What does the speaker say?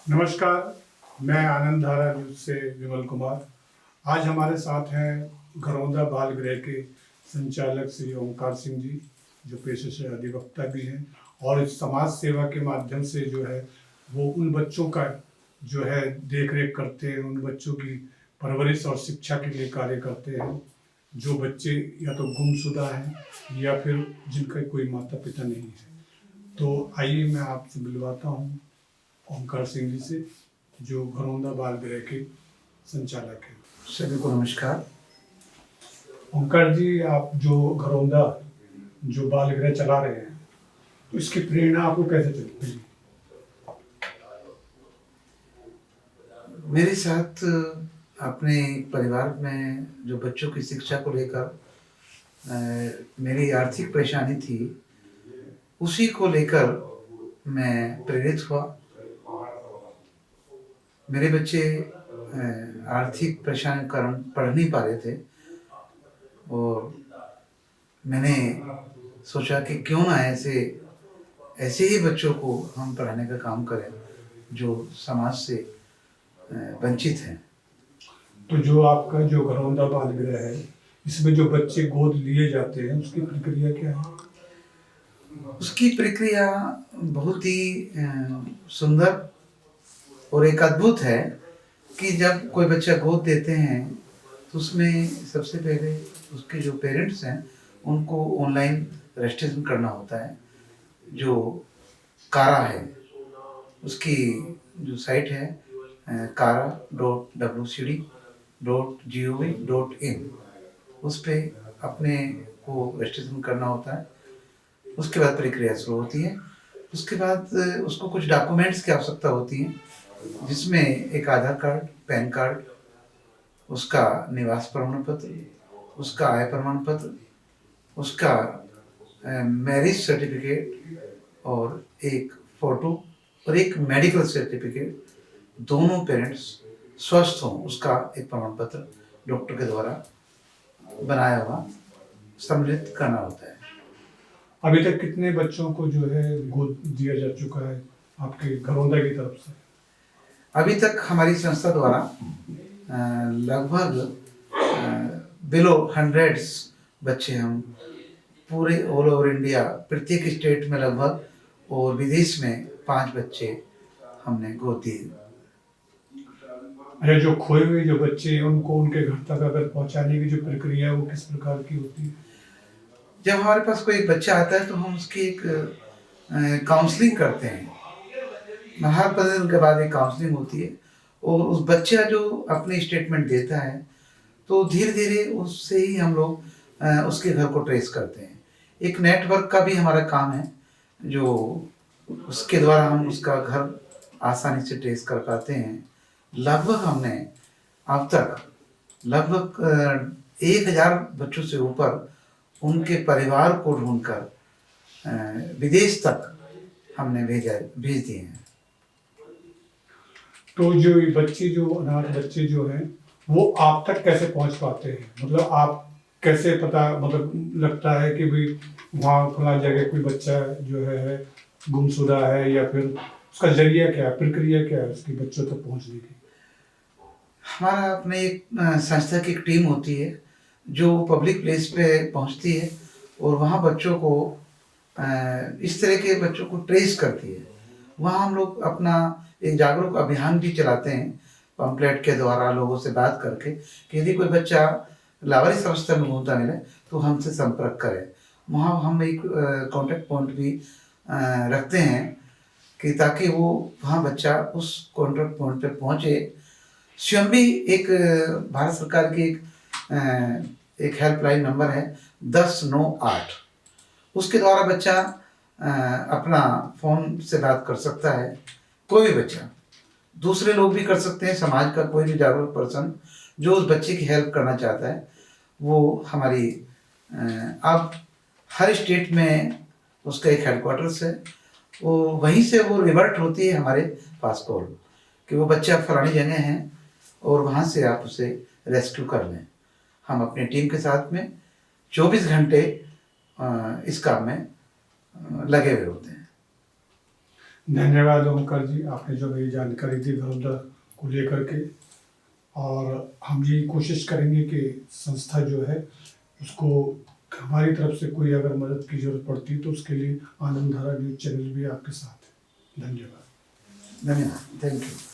नमस्कार, मैं आनंद धारा न्यूज़ से विमल कुमार। आज हमारे साथ हैं घरौंदा बाल गृह के संचालक श्री ओंकार सिंह जी, जो पेशे से अधिवक्ता भी हैं और इस समाज सेवा के माध्यम से जो है वो उन बच्चों का जो है देख रेख करते हैं, उन बच्चों की परवरिश और शिक्षा के लिए कार्य करते हैं जो बच्चे या तो गुमशुदा हैं या फिर जिनका कोई माता पिता नहीं है। तो आइए मैं आपसे मिलवाता हूँ ओंकार सिंह जी से, जो घरौंदा बाल गृह के संचालक हैं। सभी को नमस्कार। ओंकार जी, आप जो घरौंदा जो बाल गृह चला रहे हैं, तो इसकी प्रेरणा आपको कैसे चली? मेरे साथ अपने परिवार में जो बच्चों की शिक्षा को लेकर मेरी आर्थिक परेशानी थी, उसी को लेकर मैं प्रेरित हुआ। मेरे बच्चे आर्थिक परेशानी के कारण पढ़ नहीं पा रहे थे और मैंने सोचा कि क्यों ना ऐसे ही बच्चों को हम पढ़ाने का काम करें जो समाज से वंचित हैं। तो जो आपका जो घरौंदा बाल गृह है, इसमें जो बच्चे गोद लिए जाते हैं, उसकी प्रक्रिया क्या है? उसकी प्रक्रिया बहुत ही सुंदर और एक अद्भुत है कि जब कोई बच्चा गोद देते हैं तो उसमें सबसे पहले उसके जो पेरेंट्स हैं उनको ऑनलाइन रजिस्ट्रेशन करना होता है। जो कारा है उसकी जो साइट है kara.wcd.gov.in, उस पर अपने को रजिस्ट्रेशन करना होता है। उसके बाद प्रक्रिया शुरू होती है। उसके बाद उसको कुछ डॉक्यूमेंट्स की आवश्यकता होती है, जिसमें एक आधार कार्ड, पैन कार्ड, उसका निवास प्रमाण पत्र, उसका आय प्रमाण पत्र, उसका मैरिज सर्टिफिकेट और एक फ़ोटो और एक मेडिकल सर्टिफिकेट, दोनों पेरेंट्स स्वस्थ हों उसका एक प्रमाण पत्र डॉक्टर के द्वारा बनाया हुआ सम्मिलित करना होता है। अभी तक कितने बच्चों को जो है गोद दिया जा चुका है आपके घरौंदा की तरफ से? अभी तक हमारी संस्था द्वारा लगभग बिलो हंड्रेड्स बच्चे हम पूरे ऑल ओवर इंडिया, प्रत्येक स्टेट में लगभग, और विदेश में 5 बच्चे हमने गोद दिए। अच्छा, जो खोए हुए जो बच्चे हैं उनको उनके घर तक अगर पहुंचाने की जो प्रक्रिया है वो किस प्रकार की होती है? जब हमारे पास कोई एक बच्चा आता है तो हम उसकी एक काउंसलिंग करते हैं। हर 15 दिन के बाद एक काउंसलिंग होती है और उस बच्चा जो अपनी स्टेटमेंट देता है तो धीरे धीरे उससे ही हम लोग उसके घर को ट्रेस करते हैं। एक नेटवर्क का भी हमारा काम है, जो उसके द्वारा हम उसका घर आसानी से ट्रेस कर पाते हैं। लगभग हमने अब तक लगभग 1000 बच्चों से ऊपर उनके परिवार को ढूंढकर विदेश तक हमने भेज दिए हैं। तो जो ये बच्चे जो अनाथ बच्चे जो हैं वो आप तक कैसे पहुंच पाते हैं? मतलब आप कैसे पता मतलब लगता है कि भाई वहाँ फला जगह कोई बच्चा जो है गुमशुदा है, या फिर उसका जरिया क्या है, प्रक्रिया क्या है उसकी बच्चों तक पहुंचने की? हमारा अपने एक संस्था की एक टीम होती है जो पब्लिक प्लेस पे पहुंचती है और वहाँ बच्चों को इस तरह के बच्चों को ट्रेस करती है। वहाँ हम लोग अपना एक जागरूक अभियान भी चलाते हैं, पम्पलेट के द्वारा लोगों से बात करके कि यदि कोई बच्चा लावारिस अवस्था में घूमता मिले तो हमसे संपर्क करें। वहाँ हम एक कॉन्टेक्ट पॉइंट भी रखते हैं कि ताकि वो वहाँ बच्चा उस कॉन्टेक्ट पॉइंट पे पहुँचे। स्वयं भी एक भारत सरकार की एक हेल्पलाइन नंबर है 1098, उसके द्वारा बच्चा अपना फ़ोन से बात कर सकता है। कोई भी बच्चा, दूसरे लोग भी कर सकते हैं, समाज का कोई भी जागरूक पर्सन जो उस बच्चे की हेल्प करना चाहता है वो हमारी अब हर स्टेट में उसका एक हेडक्वार्टर्स है, वो वहीं से वो रिवर्ट होती है हमारे पास कॉल कि वो बच्चा फलानी जगह है और वहाँ से आप उसे रेस्क्यू कर लें। हम अपनी टीम के साथ में 24 घंटे इस काम में लगे हुए होते हैं। धन्यवाद ओमकार जी, आपने जो नई जानकारी दी घरौंदा को लेकर के। और हम ये कोशिश करेंगे कि संस्था जो है उसको हमारी तरफ से कोई अगर मदद की जरूरत पड़ती है तो उसके लिए आनंद धारा न्यूज़ चैनल भी आपके साथ है। धन्यवाद। धन्यवाद, थैंक यू।